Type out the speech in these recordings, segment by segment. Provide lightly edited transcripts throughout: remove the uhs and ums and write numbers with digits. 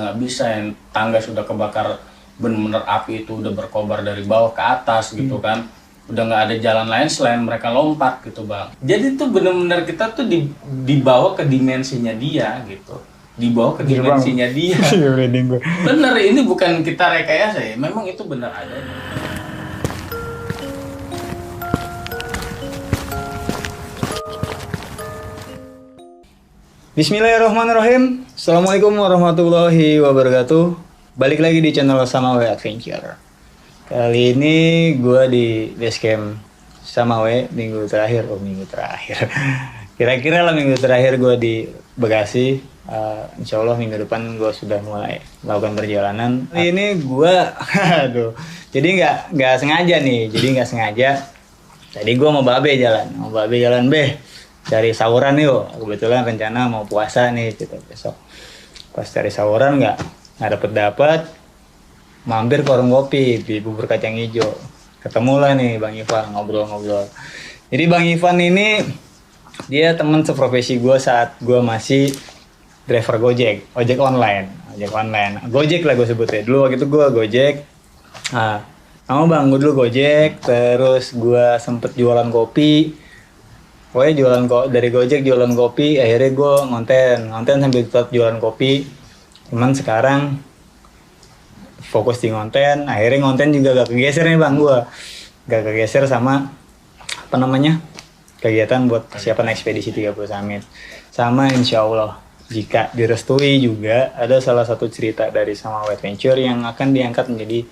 nggak bisa, yang tangga sudah kebakar benar-benar, api itu udah berkobar dari bawah ke atas gitu kan, udah nggak ada jalan lain selain mereka lompat gitu bang. Jadi tuh benar-benar kita tuh dibawa ke dimensinya dia gitu, dibawa ke dimensinya dia. Bener, ini bukan kita rekayasa ya, memang itu benar ada. Bismillahirrahmanirrahim. Assalamualaikum warahmatullahi wabarakatuh. Balik lagi di channel Samawe Adventure. Kali ini gue di basecamp Samawe minggu terakhir. Kira-kira lah minggu terakhir gue di Bekasi. Insya Allah minggu depan gue sudah mulai melakukan perjalanan. Kali ini gue, jadi nggak sengaja nih. Tadi gue mau babe jalan, dari sahuran yuk, kebetulan rencana mau puasa nih gitu besok. Pas dari sahuran nggak dapet, mampir ke warung kopi di Bubur Kacang Hijau. Ketemulah nih Bang Ivan, ngobrol-ngobrol. Jadi Bang Ivan ini dia teman seprofesi gue saat gue masih driver ojek online. Gojek lah gue sebutnya. Dulu waktu itu gue Gojek. Bang, gue dulu Gojek, terus gue sempet jualan kopi. Pokoknya dari Gojek jualan kopi, akhirnya gue ngonten sambil tetap jualan kopi. Cuman sekarang fokus di ngonten, akhirnya ngonten juga gak kegeser nih bang gue. Gak kegeser sama kegiatan buat persiapan ekspedisi 30 Summit. Sama insya Allah jika direstui juga ada salah satu cerita dari Samawe Adventure yang akan diangkat menjadi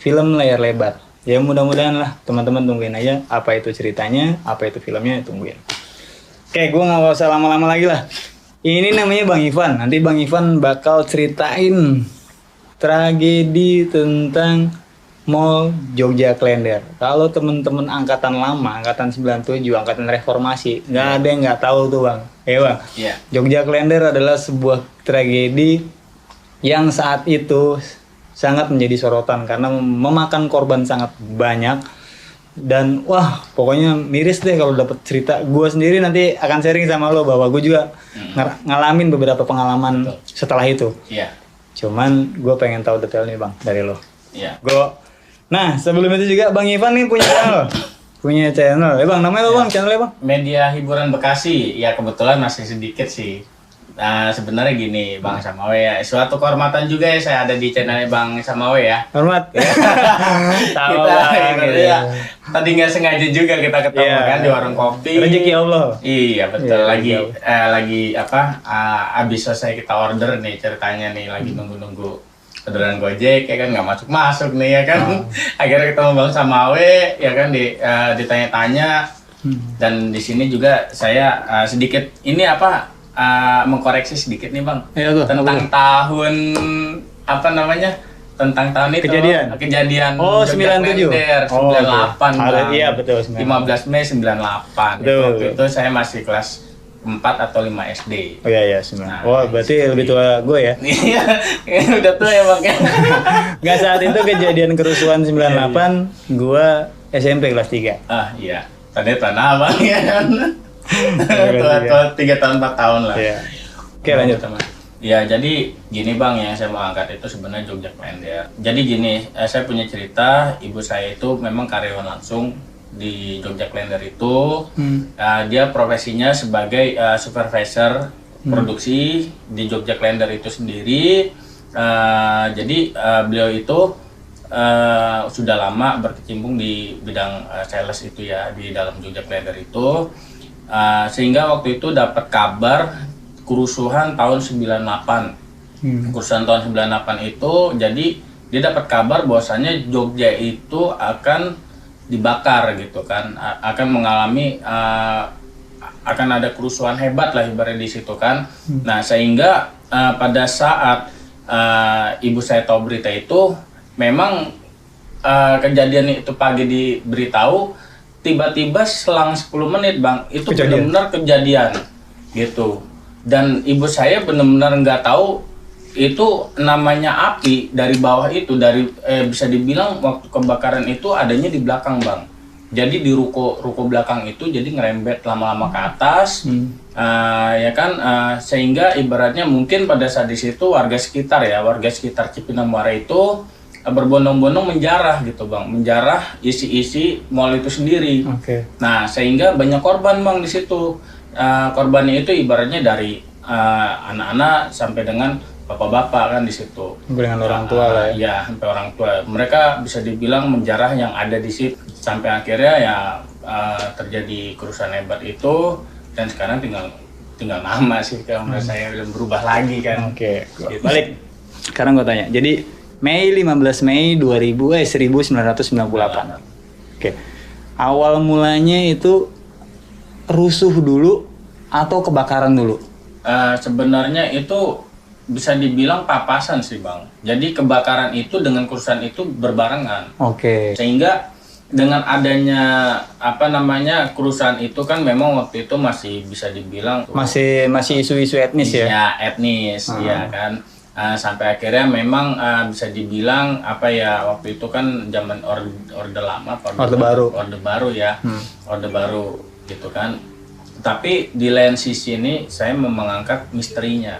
film layar lebar. Ya mudah-mudahan lah teman-teman tungguin aja apa itu ceritanya, apa itu filmnya, tungguin. Oke, gue gak usah lama-lama lagi lah. Ini namanya Bang Ivan. Nanti Bang Ivan bakal ceritain tragedi tentang Mall Jogja Klender. Kalau teman-teman angkatan lama, angkatan 97, angkatan reformasi, nggak ada yang nggak tahu tuh bang. Bang. Yeah. Jogja Klender adalah sebuah tragedi yang saat itu sangat menjadi sorotan karena memakan korban sangat banyak. Dan wah pokoknya miris deh kalau dapat cerita. Gue sendiri nanti akan sharing sama lo bahwa gue juga ngalamin beberapa pengalaman setelah itu. Yeah. Cuman gue pengen tahu detail nih bang dari lo. Yeah. Nah sebelum itu juga Bang Ivan nih punya channel. Bang, namanya lo bang, channelnya bang? Media Hiburan Bekasi. Ya kebetulan masih sedikit sih. Nah sebenarnya gini Bang Samawe ya, suatu kehormatan juga ya saya ada di channelnya Bang Samawe ya. Hormat. Tadi nggak sengaja juga kita ketemu kan di warung kopi. Rezeki Allah. Iya betul. Lagi abis selesai kita order nih ceritanya nih, lagi nunggu orderan Gojek ya kan, nggak masuk nih ya kan. Akhirnya ketemu Bang Samawe ya kan, ditanya-tanya. Dan di sini juga saya sedikit ini mengkoreksi sedikit nih bang, tentang tahun tentang tahun itu kejadian 97 98 iya betul 15 Mei 98 waktu itu saya masih kelas 4 atau 5 SD. Oh iya 9. Berarti lebih tua gue ya. Iya udah tua ya bang. Nggak, saat itu kejadian kerusuhan 98 gue SMP kelas 3. Iya tadi tanah bang ya kan. 3 tahun 4 tahun lah. Yeah. Oke lanjut teman. Ya jadi gini bang, yang saya mau angkat itu sebenarnya Jogja Klender. Jadi gini, saya punya cerita, ibu saya itu memang karyawan langsung di Jogja Klender itu. Dia profesinya sebagai supervisor produksi di Jogja Klender itu sendiri. Jadi beliau itu sudah lama berkecimpung di bidang sales itu ya, di dalam Jogja Klender itu. Sehingga waktu itu dapat kabar kerusuhan tahun 98. Kerusuhan tahun 98 itu, jadi dia dapat kabar bahwasannya Jogja itu akan dibakar gitu kan, akan mengalami akan ada kerusuhan hebat lah ibaratnya di situ kan. Nah sehingga pada saat ibu saya tahu berita itu, memang kejadian itu pagi diberitahu. Tiba-tiba selang 10 menit bang, itu benar-benar kejadian gitu. Dan ibu saya benar-benar nggak tahu itu namanya api dari bawah itu, bisa dibilang waktu kebakaran itu adanya di belakang bang. Jadi di ruko belakang itu jadi ngerembet lama-lama ke atas. Ya kan, sehingga ibaratnya mungkin pada saat di situ warga sekitar Cipinang Muara itu berbondong-bondong menjarah gitu bang, menjarah isi-isi mall itu sendiri. Nah sehingga banyak korban bang di situ. Korbannya itu ibaratnya dari anak-anak sampai dengan bapak-bapak kan di situ. Dengan orang tua lah ya. Ya sampai orang tua. Mereka bisa dibilang menjarah yang ada di situ sampai akhirnya ya terjadi kerusuhan hebat itu. Dan sekarang tinggal nama sih kalau menurut saya belum berubah lagi kan. Gitu. Balik. Sekarang gue tanya. Jadi 15 Mei 1998. Awal mulanya itu rusuh dulu atau kebakaran dulu? Sebenarnya itu bisa dibilang papasan sih bang. Jadi kebakaran itu dengan kerusuhan itu berbarengan. Sehingga dengan adanya kerusuhan itu kan memang waktu itu masih bisa dibilang masih isu-isu etnis ya? Ya etnis, ya kan. Sampai akhirnya memang bisa dibilang waktu itu kan zaman orde lama, orde baru ya, orde baru gitu kan. Tapi di lain sisi ini saya mengangkat misterinya,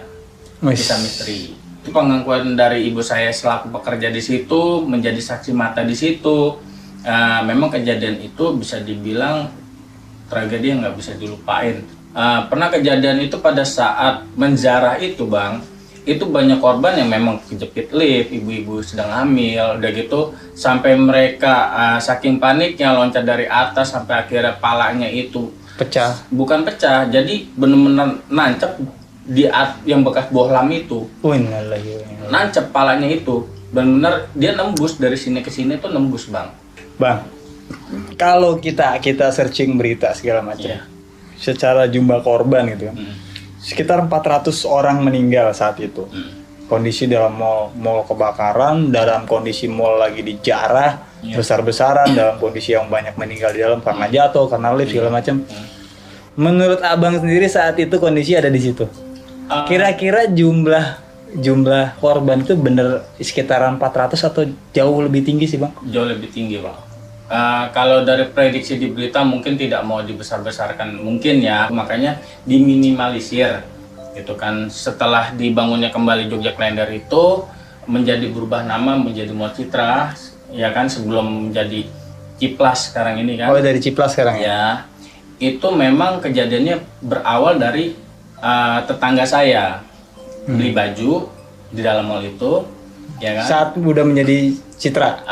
kisah misteri. Itu pengakuan dari ibu saya selaku pekerja di situ, menjadi saksi mata di situ. Memang kejadian itu bisa dibilang tragedi yang nggak bisa dilupain. Pernah kejadian itu pada saat menjarah itu bang, itu banyak korban yang memang kejepit lift, ibu-ibu sedang hamil, udah gitu sampai mereka saking paniknya loncat dari atas sampai akhirnya palanya itu pecah. Bukan pecah, jadi benar-benar nancep di yang bekas bohlam itu. Nancep palanya itu, benar-benar dia nembus dari sini ke sini tuh nembus bang. Bang, kalau kita searching berita segala macam, secara jumlah korban gitu kan. Sekitar 400 orang meninggal saat itu. Kondisi dalam mall kebakaran, dalam kondisi mall lagi dijarah besar-besaran, dalam kondisi yang banyak meninggal di dalam karena jatuh, karena lift segala macam. Menurut abang sendiri saat itu kondisi ada di situ. Kira-kira jumlah korban itu bener sekitaran 400 atau jauh lebih tinggi sih bang? Jauh lebih tinggi bang. Kalau dari prediksi di berita mungkin tidak mau dibesar-besarkan mungkin ya, makanya diminimalisir gitu kan. Setelah dibangunnya kembali Jogja Klender itu menjadi berubah nama menjadi Mall Citra ya kan, sebelum menjadi Ciplas sekarang ini kan. Dari Ciplas sekarang ya. Itu memang kejadiannya berawal dari tetangga saya beli baju di dalam mall itu ya kan. Saat udah menjadi Citra.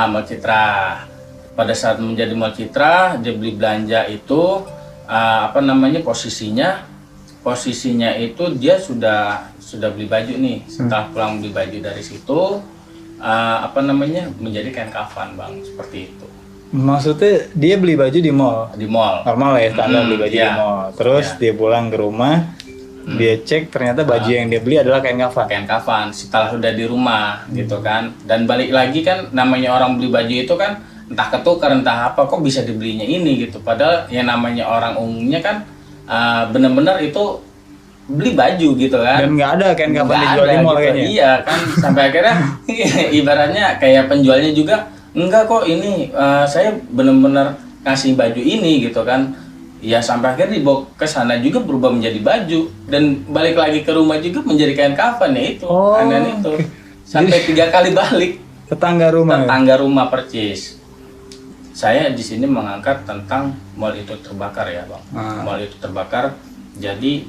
Mall Citra. Pada saat menjadi Mall Citra, dia beli belanja itu posisinya itu dia sudah beli baju nih. Setelah pulang beli baju dari situ menjadi kain kafan bang, seperti itu. Maksudnya dia beli baju di mall? Di mall. Normal ya, standar beli baju di mall. Terus dia pulang ke rumah, dia cek ternyata baju yang dia beli adalah kain kafan. Kain kafan setelah sudah di rumah gitu kan. Dan balik lagi kan namanya orang beli baju itu kan entah ketukar entah apa, kok bisa dibelinya ini gitu. Padahal yang namanya orang umumnya kan benar-benar itu beli baju gitu kan. Dan nggak ada kain kafan dijual di mall kayaknya. Iya kan, sampai akhirnya ibaratnya kayak penjualnya juga enggak kok ini saya benar-benar kasih baju ini gitu kan. Ya sampai akhirnya dibawa ke sana juga berubah menjadi baju dan balik lagi ke rumah juga menjadi kain kafan ya itu. Itu. Sampai 3 kali balik. Tetangga rumah percis. Saya di sini mengangkat tentang mall itu terbakar ya bang. Mall itu terbakar. Jadi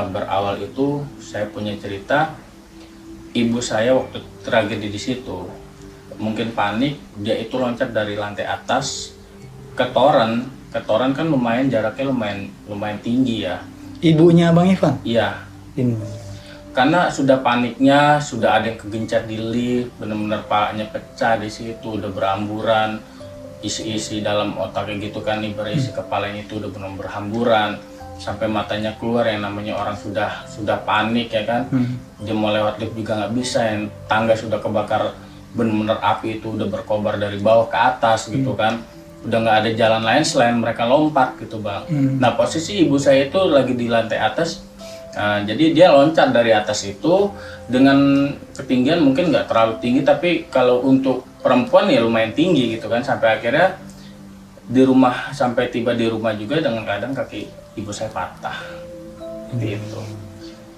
berawal itu saya punya cerita ibu saya waktu tragedi di situ mungkin panik, dia itu loncat dari lantai atas ke toren. Ke toren kan lumayan jaraknya lumayan tinggi ya. Ibunya Bang Ivan? Iya. Karena sudah paniknya, sudah ada yang kegencet di lift, benar-benar palanya pecah di situ, udah beramburan. Isi-isi dalam otaknya gitu kan, ibarat isi kepalanya itu udah benar berhamburan sampai matanya keluar, yang namanya orang sudah panik ya kan. Dia mau lewat lift juga nggak bisa, yang tangga sudah kebakar, benar-benar api itu udah berkobar dari bawah ke atas gitu kan. Udah nggak ada jalan lain selain mereka lompat gitu bang. Nah posisi ibu saya itu lagi di lantai atas, jadi dia loncat dari atas itu dengan ketinggian mungkin nggak terlalu tinggi, tapi kalau untuk perempuan ya lumayan tinggi gitu kan. Sampai akhirnya sampai tiba di rumah juga dengan keadaan kaki ibu saya patah. Gitu.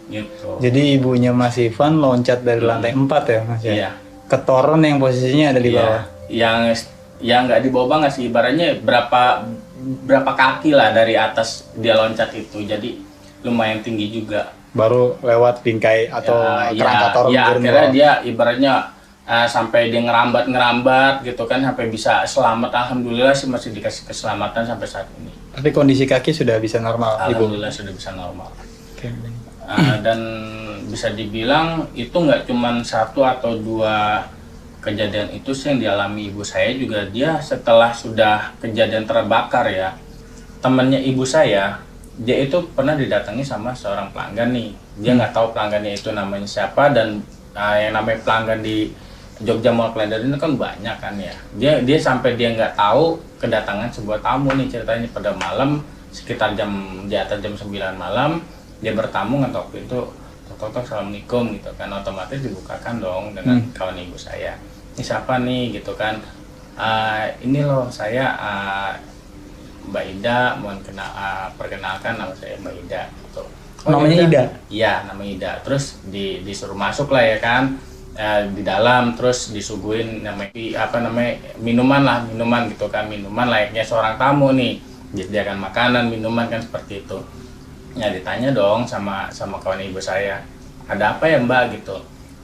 Gitu. Jadi ibunya Mas Ivan loncat dari lantai 4 ya Mas ya? Iya. Ke toren yang posisinya ada di bawah. Yang nggak di bawah banget sih, ibaratnya berapa kaki lah dari atas dia loncat itu, jadi lumayan tinggi juga. Baru lewat bingkai atau kerangka toren ya turun akhirnya bawah. dia ibaratnya sampai dia ngerambat gitu kan, sampai bisa selamat. Alhamdulillah sih masih dikasih keselamatan sampai saat ini. Tapi kondisi kaki sudah bisa normal, Ibu? Alhamdulillah sudah bisa normal. Oke. Dan bisa dibilang itu nggak cuma 1 atau 2 kejadian itu sih yang dialami ibu saya juga. Dia setelah sudah kejadian terbakar ya, temannya ibu saya, dia itu pernah didatangi sama seorang pelanggan nih. Dia nggak tahu pelanggannya itu namanya siapa, dan yang namanya pelanggan di Jogja Mall Klender ini kan banyak kan ya. Dia sampai dia nggak tahu kedatangan sebuah tamu nih, ceritanya pada malam sekitar di atas jam 9 malam dia bertamu, ngetok pintu, tok assalamualaikum gitu kan, otomatis dibukakan dong dengan kawan ibu saya. Ini siapa nih gitu kan, ini loh saya Mbak Ida, mohon perkenalkan, nama saya Mbak Ida gitu. Namanya Ida? Iya, namanya Ida. Terus disuruh masuk lah ya kan, di dalam, terus disuguhin minuman gitu kan, minuman layaknya seorang tamu nih, disediakan makanan, minuman kan seperti itu. Ya ditanya dong sama kawan ibu saya, ada apa ya Mbak gitu.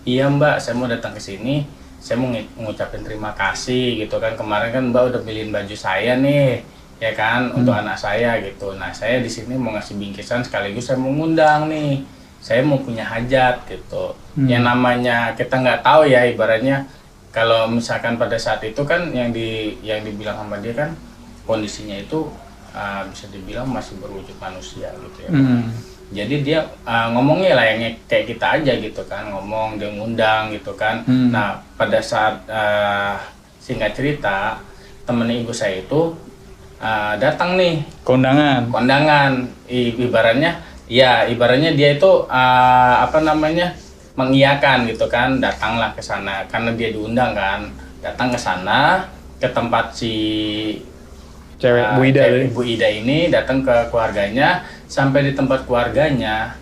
Iya Mbak, saya mau datang ke sini, saya mau ngucapin terima kasih gitu kan, kemarin kan Mbak udah beliin baju saya nih ya kan, untuk anak saya gitu. Nah saya di sini mau ngasih bingkisan sekaligus saya mau ngundang nih, saya mau punya hajat gitu. Yang namanya kita nggak tahu ya, ibaratnya kalau misalkan pada saat itu kan yang dibilang sama dia kan kondisinya itu bisa dibilang masih berwujud manusia gitu ya. Jadi dia ngomongnya lah yang kayak kita aja gitu kan, ngomong, dia ngundang gitu kan. Nah pada saat singkat cerita, temen ibu saya itu datang nih kondangan, ibaratnya dia itu mengiyakan gitu kan, datanglah ke sana karena dia diundang kan, datang ke sana ke tempat si cewek Ibu Ida ini, datang ke keluarganya. Sampai di tempat keluarganya,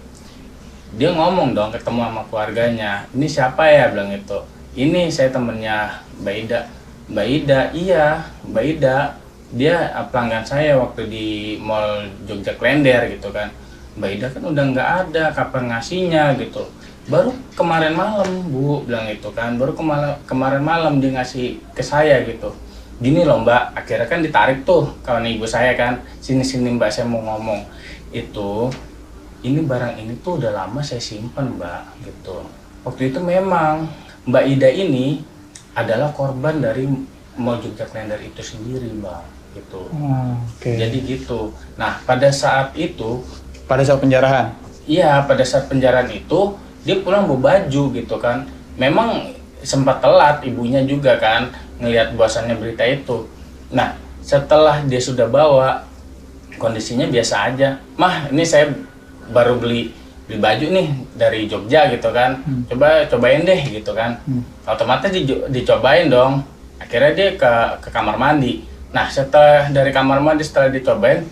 dia ngomong dong, ketemu sama keluarganya, ini siapa ya, bilang itu, ini saya temennya Mbak Ida. Mbak Ida, iya Mbak Ida, dia pelanggan saya waktu di Mall Jogja Klender gitu kan. Mbak Ida kan udah nggak ada, kapan ngasihnya gitu, baru kemarin malam Bu, bilang itu kan, baru kemarin malam dia ngasih ke saya gitu. Gini loh Mbak, akhirnya kan ditarik tuh kawan ibu saya kan, sini Mbak, saya mau ngomong. Ini barang ini tuh udah lama saya simpan Mbak gitu. Waktu itu memang Mbak Ida ini adalah korban dari Mall Jogja Klender itu sendiri Mbak gitu. Jadi gitu. Nah pada saat penjarahan? Iya, pada saat penjarahan itu dia pulang bawa baju gitu kan. Memang sempat telat ibunya juga kan ngelihat bahwasannya berita itu. Nah setelah dia sudah bawa, kondisinya biasa aja. Mah, ini saya baru beli baju nih dari Jogja gitu kan, cobain deh gitu kan. Otomatis dicobain dong. Akhirnya dia ke kamar mandi. Nah setelah dari kamar mandi, setelah dicobain,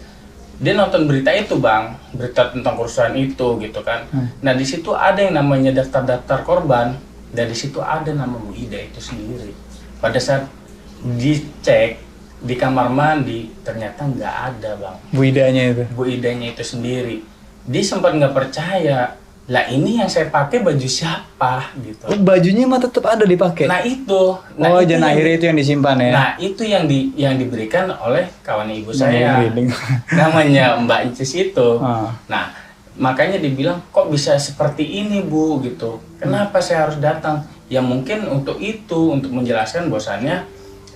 dia nonton berita itu Bang, berita tentang kerusuhan itu gitu kan. Nah di situ ada yang namanya daftar korban, dan di situ ada nama Bu Ida itu sendiri. Pada saat dicek di kamar mandi, ternyata nggak ada Bang. Bu Idanya itu sendiri. Dia sempat nggak percaya, lah ini yang saya pakai baju siapa gitu. Bajunya mah tetap ada dipakai. Nah itu. Dan akhirnya itu yang disimpan ya. Nah itu yang diberikan oleh kawan ibu saya, namanya Mbak Incis itu. Nah makanya dibilang kok bisa seperti ini Bu gitu. Kenapa saya harus datang? Ya mungkin untuk untuk menjelaskan bahwasannya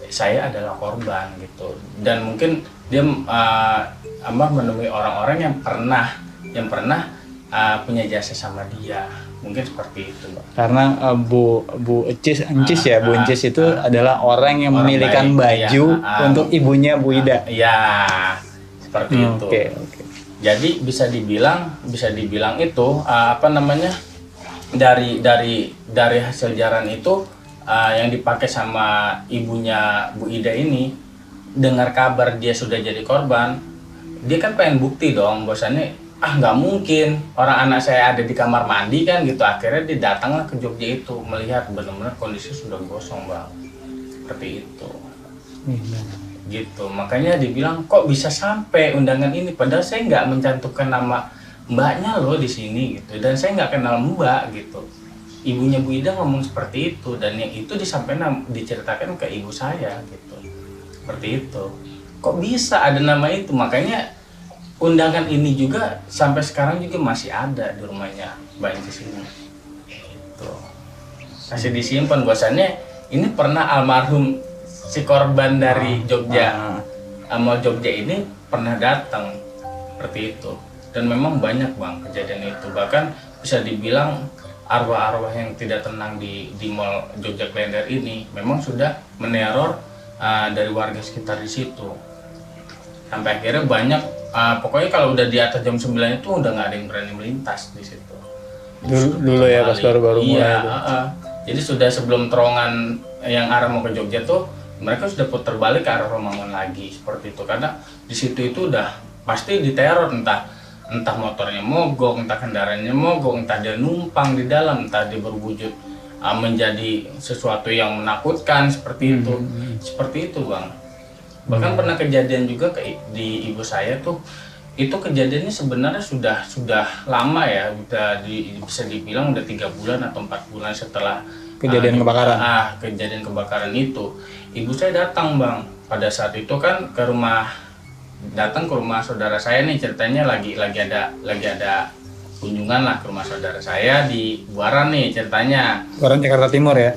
saya adalah korban gitu. Dan mungkin dia menemui orang-orang yang pernah punya jasa sama dia, mungkin seperti itu Mbak. Karena Bu Encis itu adalah orang yang memilihkan baju untuk ibunya Bu Ida. Iya, seperti itu. Oke. Jadi bisa dibilang itu dari hasil jaran itu yang dipakai sama ibunya Bu Ida ini, dengar kabar dia sudah jadi korban, dia kan pengen bukti dong bahwasannya ah nggak mungkin orang anak saya ada di kamar mandi kan gitu. Akhirnya dia datanglah ke Jogja itu, melihat benar-benar kondisi sudah gosong bang, seperti itu. Gitu, makanya dibilang kok bisa sampai undangan ini, padahal saya nggak mencantumkan nama mbaknya loh di sini gitu, dan saya nggak kenal mbak gitu. Ibunya Bu Ida ngomong seperti itu, dan yang itu disampaikan, diceritakan ke ibu saya gitu, seperti itu. Kok bisa ada nama itu? Makanya undangan ini juga sampai sekarang juga masih ada di rumahnya Mbak di sini. Tuh. Masih disimpan, bahwasannya ini pernah almarhum si korban dari Jogja, sama Jogja ini pernah datang seperti itu. Dan memang banyak bang kejadian itu. Bahkan bisa dibilang arwah-arwah yang tidak tenang di Mall Jogja Klender ini memang sudah meneror dari warga sekitar di situ. Sampai akhirnya banyak, pokoknya kalau udah di atas jam 9 itu udah nggak ada yang berani melintas di situ. Dulu ya pas baru-baru mulai. Iya, jadi sudah sebelum terowongan yang arah mau ke Jogja tuh, mereka sudah putar balik ke arah Romangun lagi seperti itu. Karena di situ itu udah pasti diteror, entah motornya mogok, entah kendaraannya mogok, entah dia numpang di dalam, entah dia berwujud menjadi sesuatu yang menakutkan seperti itu. Seperti itu bang. Bahkan pernah kejadian juga di ibu saya tuh, itu kejadiannya sebenarnya sudah lama ya, bisa dibilang udah 3 bulan atau 4 bulan setelah kejadian kebakaran. Kejadian kebakaran itu, ibu saya datang bang. Pada saat itu kan datang ke rumah saudara saya nih, ceritanya lagi ada kunjungan lah ke rumah saudara saya di Buaran nih ceritanya. Buaran Jakarta Timur ya?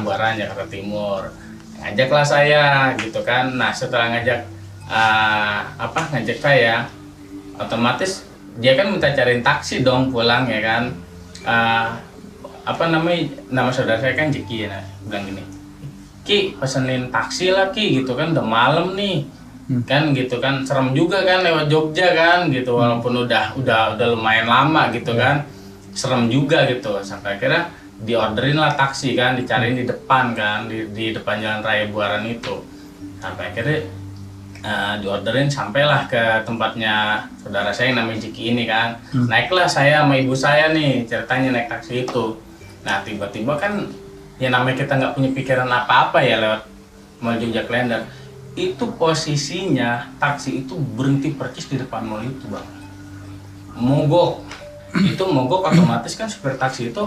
Buaran Jakarta Timur. Ngajaklah saya gitu kan. Nah setelah ngajak saya, otomatis dia kan minta cariin taksi dong pulang ya kan. Nama saudara saya kan Jeki ya, bilang gini, Ki pesenin taksi lah Ki gitu kan, udah malam nih. Kan gitu kan, serem juga kan lewat Jogja kan gitu, walaupun udah lumayan lama gitu kan, serem juga gitu. Sampai akhirnya diorderin lah taksi kan, dicariin di depan kan, di depan Jalan Raya Buaran itu. Sampai akhirnya diorderin, sampailah ke tempatnya saudara saya yang namanya Jiki ini kan. Naiklah saya sama ibu saya nih, ceritanya naik taksi itu. Nah tiba-tiba kan ya namanya kita nggak punya pikiran apa-apa ya lewat Mall Jogja Klender. Itu posisinya taksi itu berhenti percis di depan mall itu bang, mogok. Itu mogok otomatis kan supir taksi itu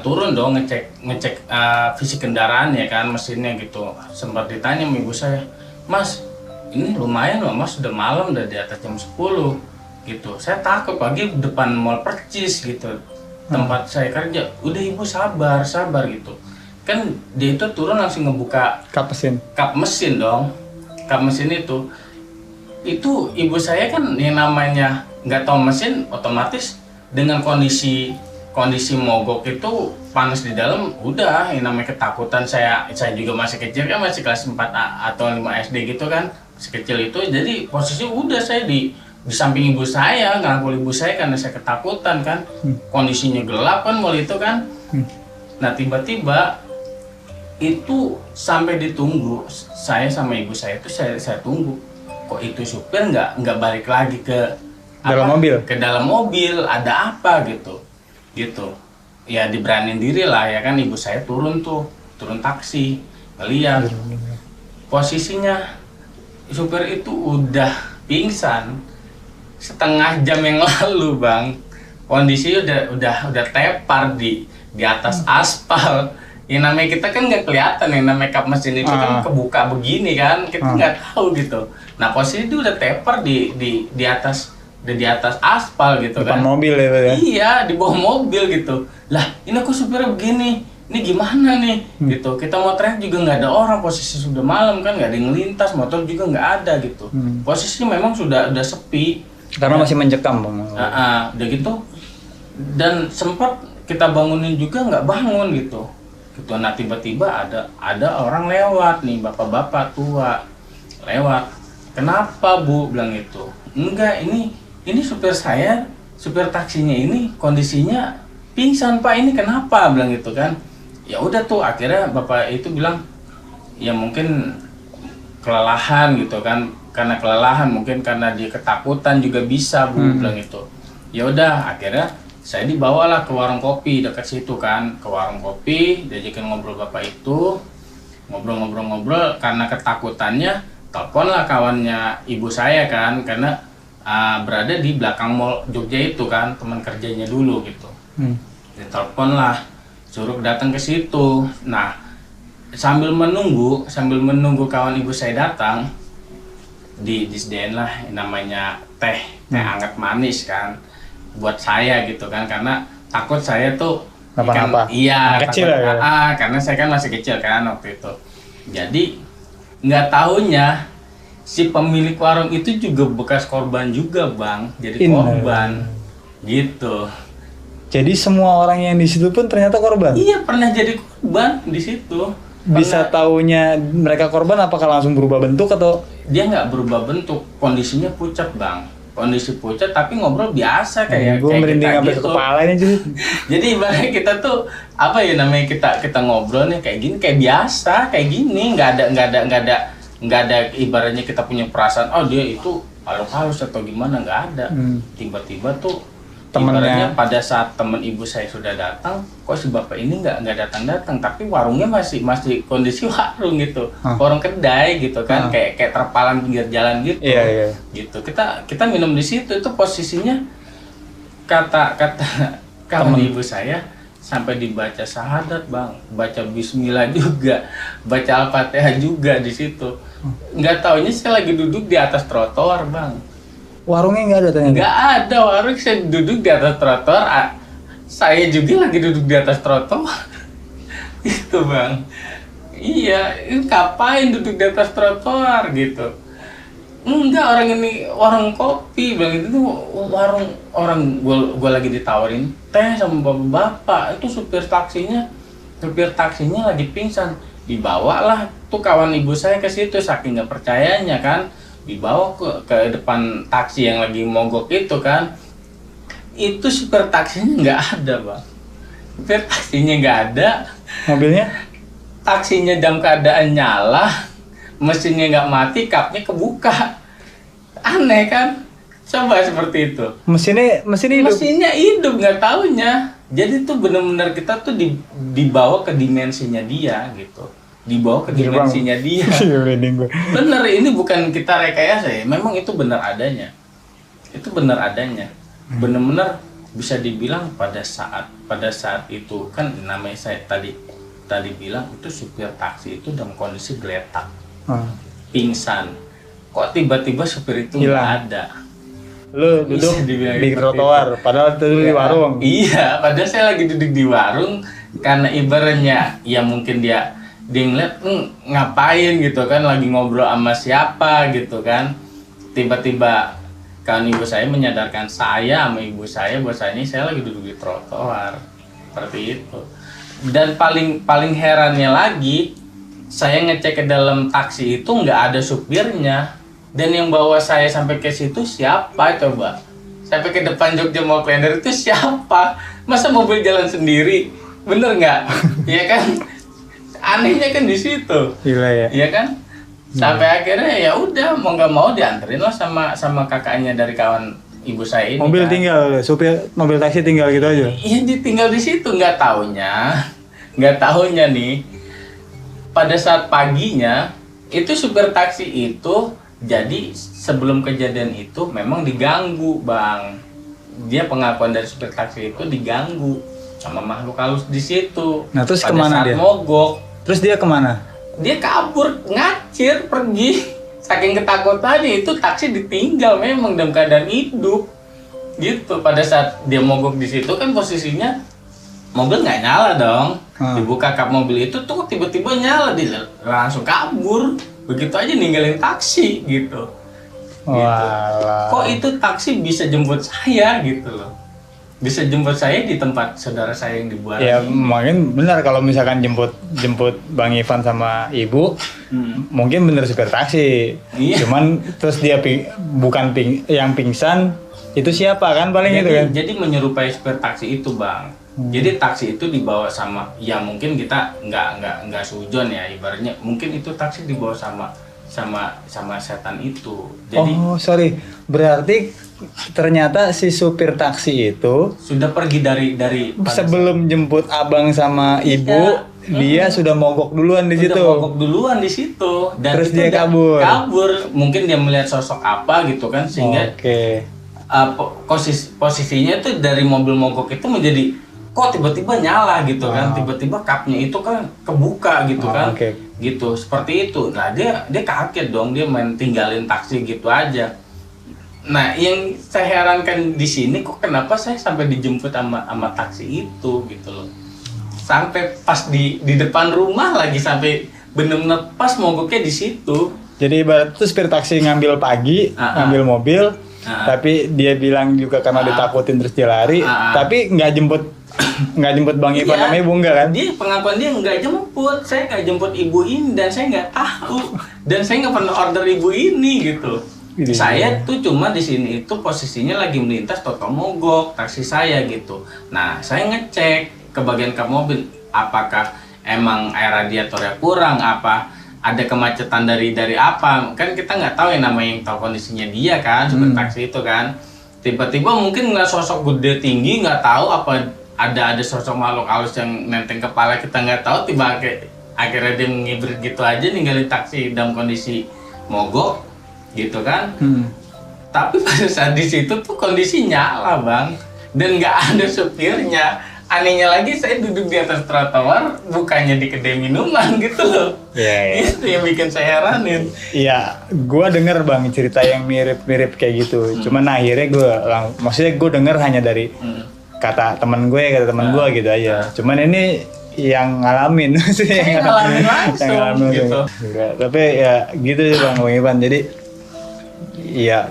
turun dong ngecek fisik kendaraan ya kan, mesinnya gitu. Sempat ditanya sama ibu saya, Mas ini lumayan loh Mas, udah malam, udah di atas jam 10 gitu. Saya takut pagi depan mall percis gitu tempat saya kerja. Udah ibu sabar gitu kan. Dia itu turun langsung ngebuka kap mesin dong. Kap mesin itu ibu saya kan yang namanya nggak tahu mesin, otomatis dengan kondisi mogok itu panas di dalam, udah yang namanya ketakutan. Saya juga masih kecil kan, masih kelas 4 atau 5 SD gitu kan, sekecil itu. Jadi posisi udah saya di samping ibu saya, ngerangkul ibu saya karena saya ketakutan kan. Kondisinya gelap kan mall itu kan. Nah tiba-tiba itu sampai ditunggu, saya sama ibu saya itu saya tunggu, kok itu supir nggak balik lagi ke dalam mobil, ada apa gitu ya. Diberanin diri lah ya kan, ibu saya turun taksi, ngeliat posisinya supir itu udah pingsan setengah jam yang lalu bang. Kondisinya udah tepar di atas aspal. Yang namanya kita kan nggak kelihatan, yang namanya kap mesin itu kan kebuka begini kan, kita nggak tahu gitu. Nah posisi itu udah tepar di atas aspal gitu kan. Depan mobil ya? Iya, di bawah mobil gitu. Lah ini kok supirnya begini, ini gimana nih gitu. Kita mau teriak juga nggak ada orang, posisi sudah malam kan, nggak ada yang melintas, motor juga nggak ada gitu. Posisinya memang sudah sepi. Karena masih mencekam bang. Udah gitu. Dan sempat kita bangunin juga nggak bangun gitu. Nah tiba-tiba ada orang lewat nih, bapak-bapak tua lewat. Kenapa Bu? Bilang itu. Enggak, ini supir saya, supir taksinya ini kondisinya pingsan Pak, ini kenapa? Bilang gitu kan. Ya udah tuh, akhirnya bapak itu bilang ya mungkin kelelahan gitu kan, karena kelelahan, mungkin karena dia ketakutan juga bisa Bu. Bilang itu. Ya udah, akhirnya saya dibawalah ke warung kopi dekat situ kan, ke warung kopi, diajakin ngobrol bapak itu, ngobrol-ngobrol-ngobrol, karena ketakutannya, teleponlah kawannya ibu saya kan, karena berada di belakang mall Jogja itu kan, teman kerjanya dulu gitu. Ditelepon lah, suruh datang ke situ. Nah, sambil menunggu kawan ibu saya datang, disediain lah namanya teh hangat manis kan, buat saya gitu kan, karena takut saya tuh Kenapa-napa? iya Kecil takut, ya? karena saya kan masih kecil kan waktu itu. Jadi nggak taunya si pemilik warung itu juga bekas korban juga bang, jadi korban gitu. Jadi semua orang yang di situ pun ternyata korban. Iya, pernah jadi korban di situ. Bisa taunya mereka korban apakah langsung berubah bentuk atau Dia nggak berubah bentuk, kondisinya pucat bang, kondisi pucat tapi ngobrol biasa kayak gue merinding kita sampai gitu. ke kepala ini jadi. Jadi ibaratnya kita tuh apa ya namanya, kita ngobrol nih kayak gini, kayak biasa kayak gini, nggak ada ibaratnya kita punya perasaan oh dia itu halus atau gimana, nggak ada. Tiba-tiba tuh ibaratnya pada saat teman ibu saya sudah datang, kok si bapak ini nggak datang, tapi warungnya masih kondisi warung gitu, warung kedai gitu kan, kayak terpalang pinggir jalan gitu. Iya. Gitu. Kita minum di situ, itu posisinya kata kawan ibu saya sampai dibaca syahadat bang, baca bismillah juga, baca al-fatihah juga di situ. Nggak taunya saya lagi duduk di atas trotoar bang. Warungnya nggak ada ternyata? Nggak ada warung, saya duduk di atas trotoar, saya juga lagi duduk di atas trotoar. Gitu bang. Iya, ngapain duduk di atas trotoar gitu. Enggak, orang ini warung kopi bang, itu warung orang, gua lagi ditawarin teh sama bapak-bapak, itu supir taksinya lagi pingsan, dibawalah tuh kawan ibu saya ke situ, saking nggak percayanya kan, dibawa ke depan taksi yang lagi mogok itu kan, itu supir taksinya nggak ada bang, supir taksinya nggak ada, Mobilnya? taksinya dalam keadaan nyala, mesinnya nggak mati, kapnya kebuka. Aneh kan? Coba seperti itu. Mesinnya hidup? Mesinnya hidup, nggak taunya. Jadi tuh bener-bener kita tuh dibawa ke dimensinya dia gitu. Dibawa ke dimensinya dia. Bener, ini bukan kita rekayasa ya. Memang itu benar adanya. Itu benar adanya. Bener-bener bisa dibilang pada saat itu kan, namanya saya tadi bilang itu supir taksi itu dalam kondisi geletak, pingsan. Kok tiba-tiba supir itu nggak ada? Lu duduk di trotoar, padahal itu di warung. Iya, padahal saya lagi duduk di warung, karena ibaratnya ya mungkin dia ngeliat ngapain gitu kan, lagi ngobrol sama siapa gitu kan. Tiba-tiba kan ibu saya menyadarkan saya sama ibu saya bahwasanya saya lagi duduk di trotoar. Seperti itu. Dan paling herannya lagi, saya ngecek ke dalam taksi itu nggak ada supirnya, dan yang bawa saya sampai ke situ siapa coba? Sampai ke depan Jogja Mall Klender itu siapa? Masa mobil jalan sendiri? Bener nggak? Iya kan? Anehnya kan di situ. Gila ya. Iya kan? Sampai akhirnya ya udah mau nggak mau dianterin lah sama kakaknya dari kawan ibu saya ini. Mobil kan. tinggal, supir mobil taksi tinggal gitu aja. Iya, ditinggal di situ, nggak taunya nih. Pada saat paginya itu supir taksi itu, jadi sebelum kejadian itu memang diganggu bang. Dia pengakuan dari supir taksi itu diganggu sama makhluk halus di situ. Nah terus pada kemana saat dia? Mogok. Terus dia kemana? Dia kabur, ngacir, pergi. Saking ketakutannya itu taksi ditinggal memang dalam keadaan hidup. Gitu. Pada saat dia mogok di situ kan posisinya mobil nggak nyala dong. Dibuka kap mobil itu tuh tiba-tiba nyala, dia langsung kabur. Begitu aja ninggalin taksi gitu. Gitu. Kok itu taksi bisa jemput saya gitu loh. Bisa jemput saya di tempat saudara saya yang di Buaran. Ya mungkin benar kalau misalkan jemput Bang Ivan sama Ibu, mungkin bener supir taksi. Iya. Cuman terus dia yang pingsan itu siapa kan paling itu kan? Jadi menyerupai supir taksi itu bang. Jadi taksi itu dibawa sama, ya mungkin kita nggak sujon ya ibaratnya, mungkin itu taksi dibawa sama setan itu. Jadi oh sorry, berarti ternyata si supir taksi itu sudah pergi dari sebelum jemput abang sama ibu, dia sudah mogok duluan di situ. Mogok duluan di situ. Dan terus itu dia kabur. Mungkin dia melihat sosok apa gitu kan, sehingga posisinya itu dari mobil mogok itu menjadi kok tiba-tiba nyala gitu kan, tiba-tiba kapnya itu kan kebuka gitu kan, gitu seperti itu. Nah dia kaget dong, dia main tinggalin taksi gitu aja. Nah yang saya herankan di sini kok kenapa saya sampai dijemput sama taksi itu gitu loh, sampai pas di depan rumah lagi, sampai bener-bener pas mogoknya di situ. Jadi ibarat itu supir taksi ngambil pagi, ngambil mobil, tapi dia bilang juga karena ditakutin terus dia lari, tapi nggak jemput Bang Ipan sama Ibu, enggak kan? Dia pengakuan dia nggak jemput, saya nggak jemput ibu ini dan saya nggak tahu, dan saya nggak pernah order ibu ini gitu. Saya tuh cuma di sini itu posisinya lagi melintas, total mogok taksi saya gitu. Nah saya ngecek ke bagian kap mobil, apakah emang air radiatornya kurang, apa ada kemacetan dari apa, kan kita nggak tahu, yang namanya yang tahu kondisinya dia kan, supir taksi itu kan. Tiba-tiba mungkin nggak sosok gede tinggi, nggak tahu apa ada sosok makhluk halus yang nenteng kepala, kita nggak tahu. Tiba akhirnya dia ngibrit gitu aja, ninggalin taksi dalam kondisi mogok gitu kan. Tapi pada saat di situ tuh kondisi nyala bang, dan nggak ada supirnya. Anehnya lagi saya duduk di atas trotoar, bukannya di kedai minuman gitu loh. Itu yang bikin saya heranin. Iya, gue denger bang cerita yang mirip-mirip kayak gitu. Cuman akhirnya maksudnya gue denger hanya dari kata teman gue gitu aja. Cuman ini yang ngalamin sih, yang ngalamin langsung gitu. Tapi ya gitu sih bang Ipan. Jadi ya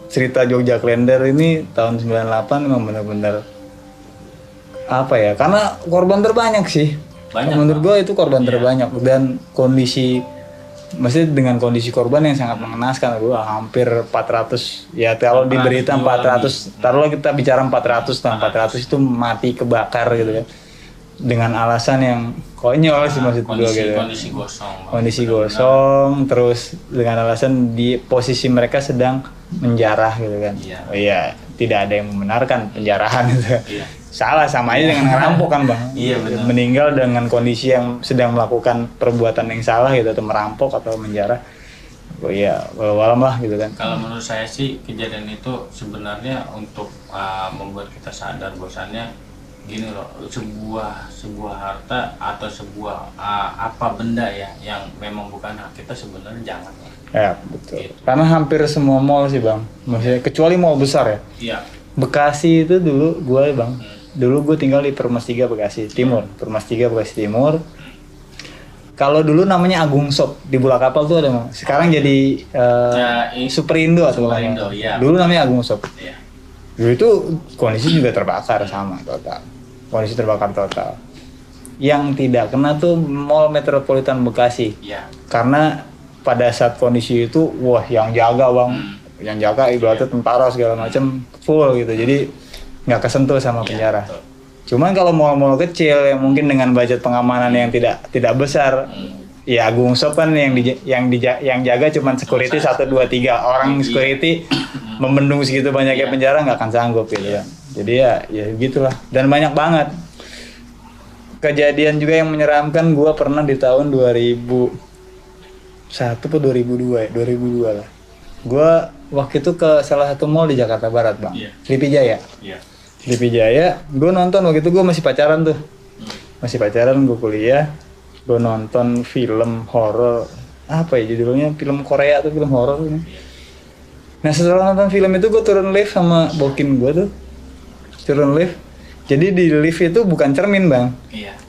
cerita Jogja Klender ini tahun 98 memang benar-benar apa ya, karena korban terbanyak sih. Menurut gue itu korban terbanyak, dan maksudnya dengan kondisi korban yang sangat mengenaskan. Gue hampir 400 ya, kalau di berita 400, taruhlah kita bicara 400 itu mati kebakar gitu ya, dengan alasan yang konyol sih maksud gue gitu. Kondisi gosong, terus dengan alasan di posisi mereka sedang menjarah gitu kan. Oh iya, tidak ada yang membenarkan penjarahan itu. Salah, sama aja dengan ngerampok kan bang. Meninggal dengan kondisi yang sedang melakukan perbuatan yang salah gitu, atau merampok atau menjarah. Oh iya, walau lah gitu kan. Kalau menurut saya sih kejadian itu sebenarnya untuk membuat kita sadar bahwasannya gini loh, sebuah harta atau sebuah apa benda ya yang memang bukan hak kita, sebenarnya jangan. Ya betul. Gitu. Karena hampir semua mall sih bang, maksudnya kecuali mall besar ya. Iya. Bekasi itu dulu gue bang, dulu gue tinggal di Perumnas 3 Bekasi Timur, Perumnas 3 Bekasi Timur. Kalau dulu namanya Agung Shop di Bola Kapal tuh ada bang. Sekarang jadi Superindo atau Superindo, ya. Dulu namanya Agung Shop. Ya. Dulu itu kondisi juga terbakar sama total. Kondisi terbakar total. Yang tidak kena tuh Mall Metropolitan Bekasi. Ya. Karena pada saat kondisi itu, wah yang jaga bang, yang jaga ibaratnya tentara segala macam full gitu. Jadi nggak kesentuh sama penjara. Cuman kalau mall-mall kecil yang mungkin dengan budget pengamanan yang tidak besar, ya Agung Shop kan yang jaga cuman security 1, 2, 3 orang security membendung segitu banyaknya penjara, nggak akan sanggup gitu kan. Jadi ya gitulah, dan banyak banget kejadian juga yang menyeramkan. Gua pernah di tahun 2001 atau 2002 ya, 2002 lah. Gua waktu itu ke salah satu mall di Jakarta Barat bang, Lipi Jaya. Lipi Jaya, gue nonton waktu itu, gue masih pacaran tuh, gue kuliah, gue nonton film horor, apa ya judulnya, film Korea atau film horor ini. Nah setelah nonton film itu gue turun lift sama bokin gue tuh, turun lift. Jadi di lift itu bukan cermin bang,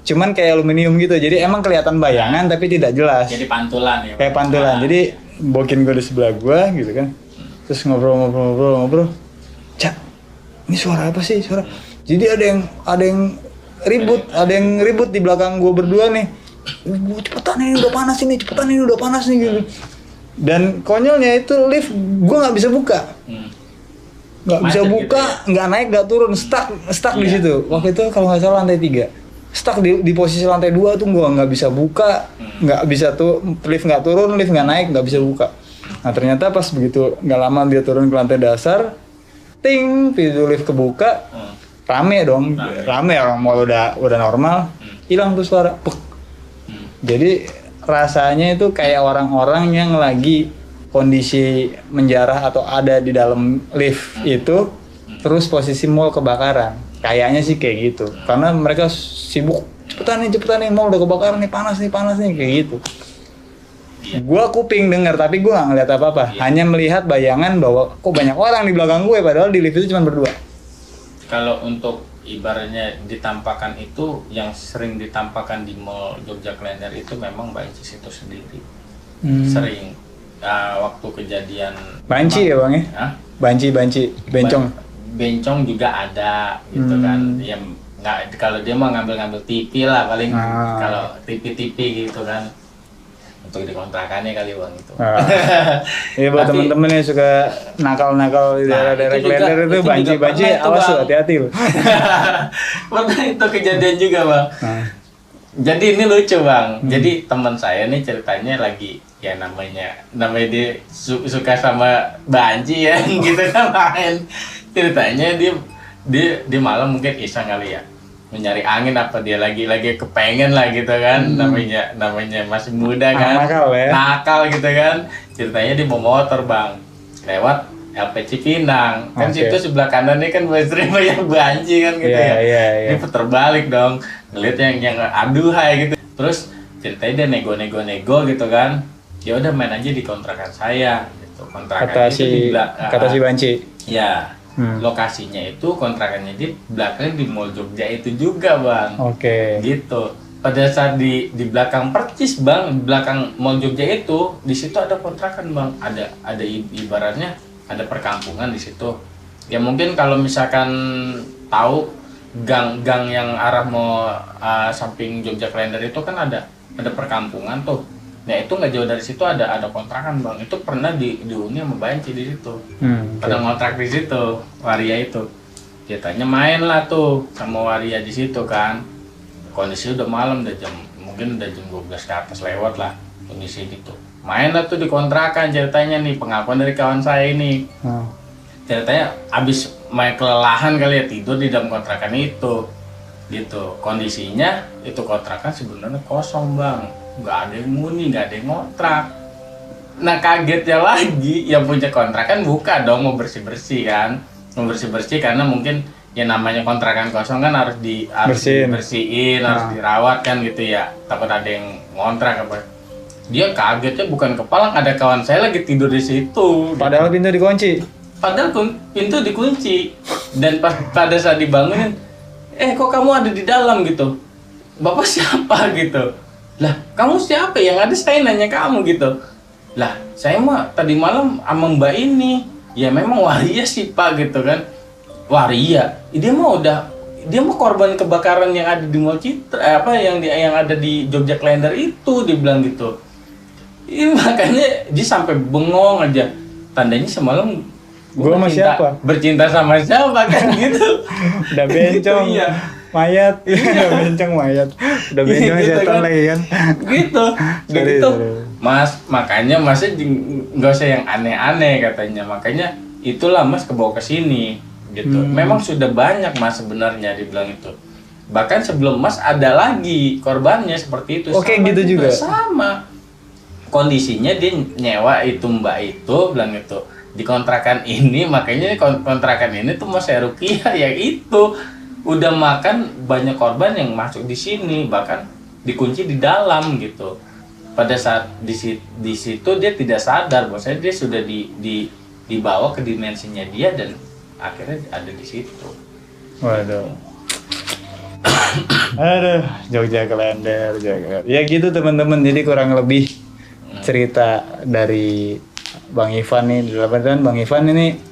cuman kayak aluminium gitu, jadi emang kelihatan bayangan tapi tidak jelas. Jadi pantulan ya. Kayak pantulan, jadi bokin gue di sebelah gue gitu kan, terus ngobrol. Cak, ini suara apa sih? Jadi ada yang ribut di belakang gue berdua nih. Cepetan ini udah panas nih gitu. Dan konyolnya itu lift gue nggak bisa buka. Nggak bisa buka, nggak naik, nggak turun, stuck di situ. Waktu itu kalau nggak salah lantai 3. Stuck di posisi lantai 2 tuh gue nggak bisa buka, nggak bisa tuh, lift nggak turun, lift nggak naik, nggak bisa buka. Nah ternyata pas begitu nggak lama dia turun ke lantai dasar, ting, pintu lift kebuka, rame dong, rame orang mall udah normal, hilang tuh suara, puk. Jadi rasanya itu kayak orang-orang yang lagi kondisi menjarah atau ada di dalam lift itu, terus posisi mall kebakaran, kayaknya sih kayak gitu, karena mereka sibuk cepetan nih mall udah kebakaran nih, panas nih kayak gitu. Gua kuping denger tapi gua nggak ngeliat apa-apa, hanya melihat bayangan bahwa kok banyak orang di belakang gue, padahal di lift itu cuma berdua. Kalau untuk ibaratnya ditampakkan itu, yang sering ditampakkan di mall Jogja Klender itu memang Bancis itu sendiri. Sering waktu kejadian banci ya bang ya? Hah? Banci bencong. Bencong juga ada gitu kan. Ya nggak, kalau dia mah ngambil TV lah paling, kalau TV gitu kan. Untuk dikontrakannya kali bang itu. Iya buat temen-temen yang suka nakal-nakal di daerah-daerah Klender itu banci, awas tuh, hati-hati loh. Pernah itu kejadian juga bang. Jadi ini lucu bang. Jadi teman saya nih ceritanya lagi, ya namanya dia suka sama banci ya gitu kan main. Ceritanya dia malam mungkin iseng kali ya, mencari angin apa dia lagi kepengen lah gitu kan, namanya masih muda kan, nakal gitu kan. Ceritanya dia bawa motor bang lewat LP Cipinang kan, situ sebelah kanan nih kan banyak banci kan gitu ya. Dia putar balik dong, ngeliat yang aduhai gitu. Terus ceritanya dia nego gitu kan, ya udah main aja di kontrakan saya gitu. Kontrakan kata si banci ya. Lokasinya itu kontrakannya di belakang di Mall Jogja itu juga bang. Gitu. Pada saat di belakang percis bang, di belakang Mall Jogja itu, di situ ada kontrakan bang. Ada ibaratnya ada perkampungan di situ. Ya mungkin kalau misalkan tahu gang yang arah mau samping Jogja Klender itu kan ada perkampungan tuh. Nah itu nggak jauh dari situ ada kontrakan bang. Itu pernah dihuni sama banci di situ. Pada ngontrak di situ, waria itu. Ceritanya main lah tuh sama waria di situ kan. Kondisi udah malam, mungkin udah jam 12 ke atas lewat lah kondisi gitu. Main lah tuh di kontrakan, ceritanya nih pengakuan dari kawan saya ini. Ceritanya abis main kelelahan kali ya, tidur di dalam kontrakan itu. Gitu. Kondisinya itu kontrakan sebenarnya kosong bang. Nggak ada yang muni, nggak ada yang ngontrak. Nah kagetnya lagi, yang punya kontrakan buka dong, mau bersih-bersih kan. Mau bersih-bersih karena mungkin ya namanya kontrakan kosong kan harus dibersihin, harus dirawat kan gitu ya. Takut ada yang ngontrak apa. Dia kagetnya bukan kepala, ada kawan saya lagi tidur di situ. Padahal pintu dikunci. Padahal pintu dikunci. Dan pada saat dibangunin, kok kamu ada di dalam gitu? Bapak siapa gitu? Lah, kamu siapa? Yang ada saya nanya kamu gitu. Lah, saya mah tadi malam sama mbak ini. Ya memang waria sih pak gitu kan. Waria? Dia mah korban kebakaran yang ada di Mall Citra, yang ada di Jogja Klender itu, dibilang gitu. Iya makanya dia sampai bengong aja. Tandanya semalam gua sama siapa? Bercinta sama siapa kan gitu. Udah bencong. Gitu, iya. Mayat, udah bencong mayat, udah bencong gitu, setan kan? Lagi kan, gitu, gitu, mas, makanya masnya nggak usah yang aneh-aneh katanya, makanya itulah mas kebawa ke sini, gitu. Memang sudah banyak mas sebenarnya dibilang itu, bahkan sebelum mas ada lagi korbannya seperti itu. Oke, gitu juga. Sama, kondisinya dia nyewa itu mbak itu bilang itu di kontrakan ini, makanya kontrakan ini tuh mas Rukiah ya itu. Udah makan banyak korban yang masuk di sini, bahkan dikunci di dalam gitu. Pada saat di situ dia tidak sadar bahwasanya dia sudah dibawa ke dimensinya dia dan akhirnya ada di situ. Waduh. Aduh, Jogja Klender. Ya gitu teman-teman. Jadi kurang lebih cerita dari Bang Ivan nih. Dalam Bang Ivan ini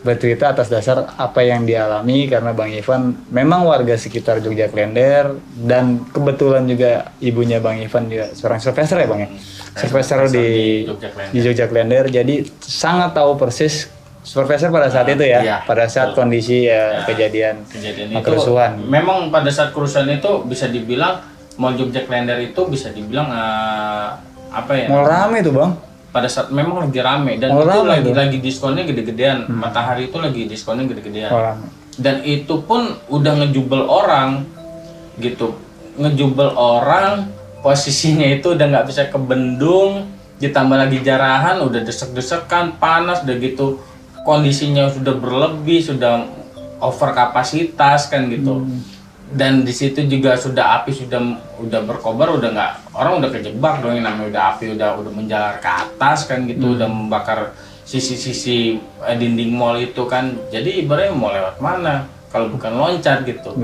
bercerita atas dasar apa yang dialami karena Bang Ivan memang warga sekitar Jogja Klender dan kebetulan juga ibunya Bang Ivan juga seorang surveyor ya Bang ya. Surveyor di Jogja Klender, jadi sangat tahu persis surveyor pada saat itu ya, pada saat kondisi kejadian kerusuhan. Memang pada saat kerusuhan itu bisa dibilang Mall Jogja Klender itu bisa dibilang apa ya? Mall rame tuh Bang. pada saat memang lagi rame dan itu lagi diskonnya gede-gedean. Matahari itu lagi diskonnya gede-gedean. Dan itu pun udah ngejubel orang gitu. Ngejubel orang, posisinya itu udah nggak bisa kebendung, ditambah lagi jarahan, udah desek-desekan, panas, udah gitu kondisinya sudah berlebih, sudah over kapasitas kan gitu. Dan di situ juga sudah api udah berkobar, udah nggak, orang udah kejebak dong, yang namanya udah api udah menjalar ke atas kan gitu, udah membakar sisi-sisi dinding mall itu kan. Jadi ibaratnya mau lewat mana kalau bukan loncat gitu.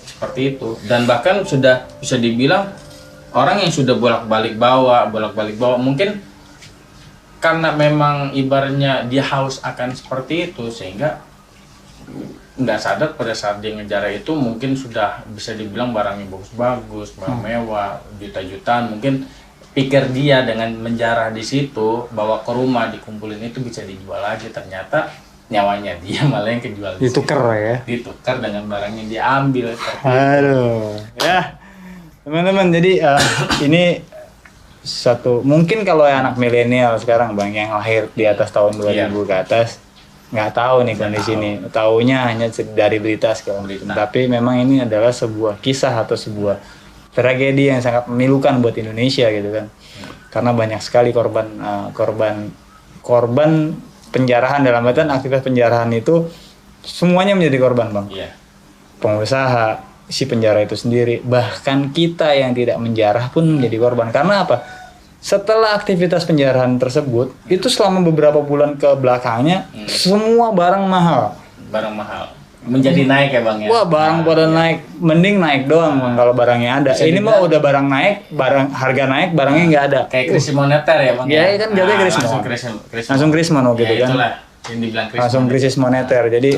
Seperti itu. Dan bahkan sudah bisa dibilang orang yang sudah bolak-balik bawa mungkin karena memang ibaratnya dia haus akan seperti itu, sehingga nggak sadar pada saat dia ngejar itu mungkin sudah bisa dibilang barangnya bagus-bagus, barang mewah, juta-jutaan. Mungkin pikir dia dengan menjarah di situ, bawa ke rumah, dikumpulin itu bisa dijual lagi. Ternyata nyawanya dia malah yang kejual. Ditukar ya? Ditukar dengan barang yang diambil. Aduh, ya teman-teman. Jadi ini satu, mungkin kalau anak milenial sekarang Bang yang lahir di atas tahun 2000 ke atas nggak tahu nih kondisi ini, taunya hanya dari berita sekarang. Tapi memang ini adalah sebuah kisah atau sebuah tragedi yang sangat memilukan buat Indonesia gitu kan, karena banyak sekali korban penjarahan. Dalam artian aktivitas penjarahan itu semuanya menjadi korban Bang. Pengusaha, si penjara itu sendiri, bahkan kita yang tidak menjarah pun menjadi korban. Karena apa? Setelah aktivitas penjarahan tersebut, itu selama beberapa bulan ke belakangnya, semua barang mahal. Menjadi naik ya Bang ya? Wah, barang pada naik. Mending naik doang Bang kalau barangnya ada. Ini mah udah barang naik, harga naik, barangnya nggak ada. Kayak krisis moneter ya Bang? Ya kan jatuhnya krisis moneter. Langsung krisis moneter gitu kan. Itulah yang dibilang krisis. Langsung krisis moneter. Jadi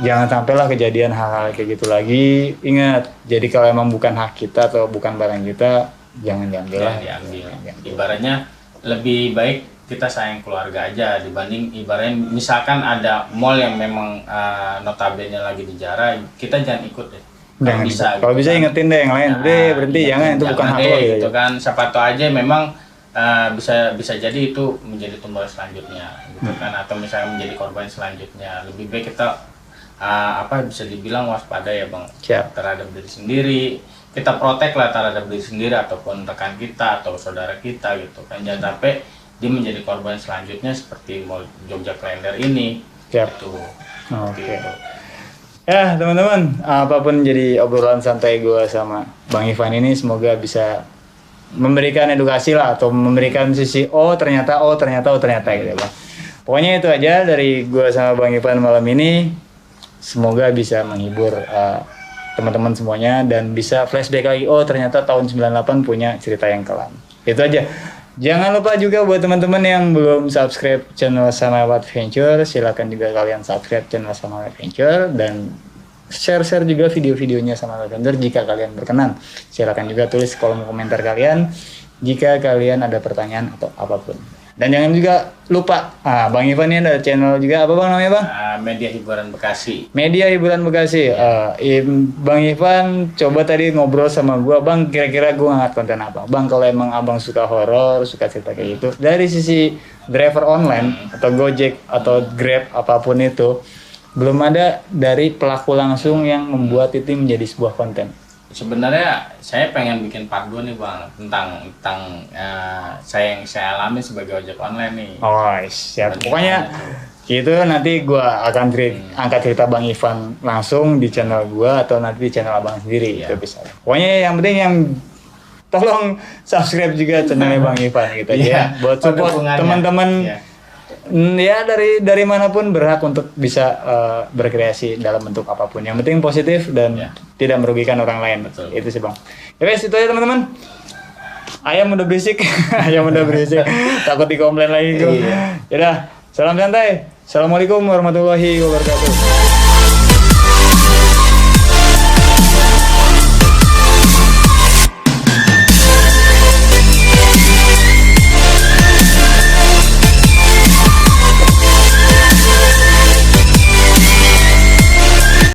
jangan sampailah kejadian hal-hal kayak gitu lagi. Ingat, jadi kalau emang bukan hak kita atau bukan barang kita, jangan diambil lah. Ibaratnya lebih baik kita sayang keluarga aja dibanding ibaratnya misalkan ada mall yang memang notabene lagi dijarah, kita jangan ikut deh. Kalau bisa ingetin deh yang lain, berhenti, jangan, itu bukan hak lo gitu kan. Siapa tahu aja memang bisa jadi itu menjadi tumbal selanjutnya gitu kan, atau misalnya menjadi korban selanjutnya. Lebih baik kita bisa dibilang waspada ya Bang. Terhadap diri sendiri, kita protek lah terhadap diri sendiri ataupun rekan kita atau saudara kita gitu kan. Jangan sampai dia menjadi korban selanjutnya seperti Mall Jogja Klender ini. Gitu. Oke. Ya teman-teman, apapun jadi obrolan santai gue sama Bang Ivan ini, semoga bisa memberikan edukasi lah, atau memberikan sisi ternyata gitu ya Bang. Pokoknya itu aja dari gue sama Bang Ivan malam ini. Semoga bisa menghibur teman-teman semuanya dan bisa flashback lagi, ternyata tahun 98 punya cerita yang kelam. Itu aja. Jangan lupa juga buat teman-teman yang belum subscribe channel Samuel Adventure, silakan juga kalian subscribe channel Samuel Adventure dan share juga video-videonya Samuel Adventure jika kalian berkenan. Silakan juga tulis kolom komentar kalian jika kalian ada pertanyaan atau apapun. Dan jangan juga lupa, Bang Ivan ini ada channel juga, apa Bang namanya Bang? Media Hiburan Bekasi. Media Hiburan Bekasi. Bang Ivan coba tadi ngobrol sama gua, Bang kira-kira gua ngangkat konten apa? Bang kalau emang abang suka horor, suka cerita kayak gitu, dari sisi driver online atau Gojek atau Grab apapun itu, belum ada dari pelaku langsung yang membuat itu menjadi sebuah konten. Sebenarnya saya pengen bikin part 2 nih Bang, tentang saya yang saya alami sebagai ojek online nih. Siap. Pokoknya itu nanti gua akan angkat cerita Bang Ivan langsung di channel gua atau nanti di channel abang sendiri, itu bisa. Pokoknya yang penting yang tolong subscribe juga channelnya Bang Ivan gitu ya. Buat support teman-teman. Ya dari manapun berhak untuk bisa berkreasi dalam bentuk apapun. Yang penting positif dan tidak merugikan orang lain. Betul. Itu sih Bang. Ya guys, itu aja teman-teman. Ayam udah berisik, takut dikomplain lagi. Yaudah, salam santai. Assalamualaikum warahmatullahi wabarakatuh.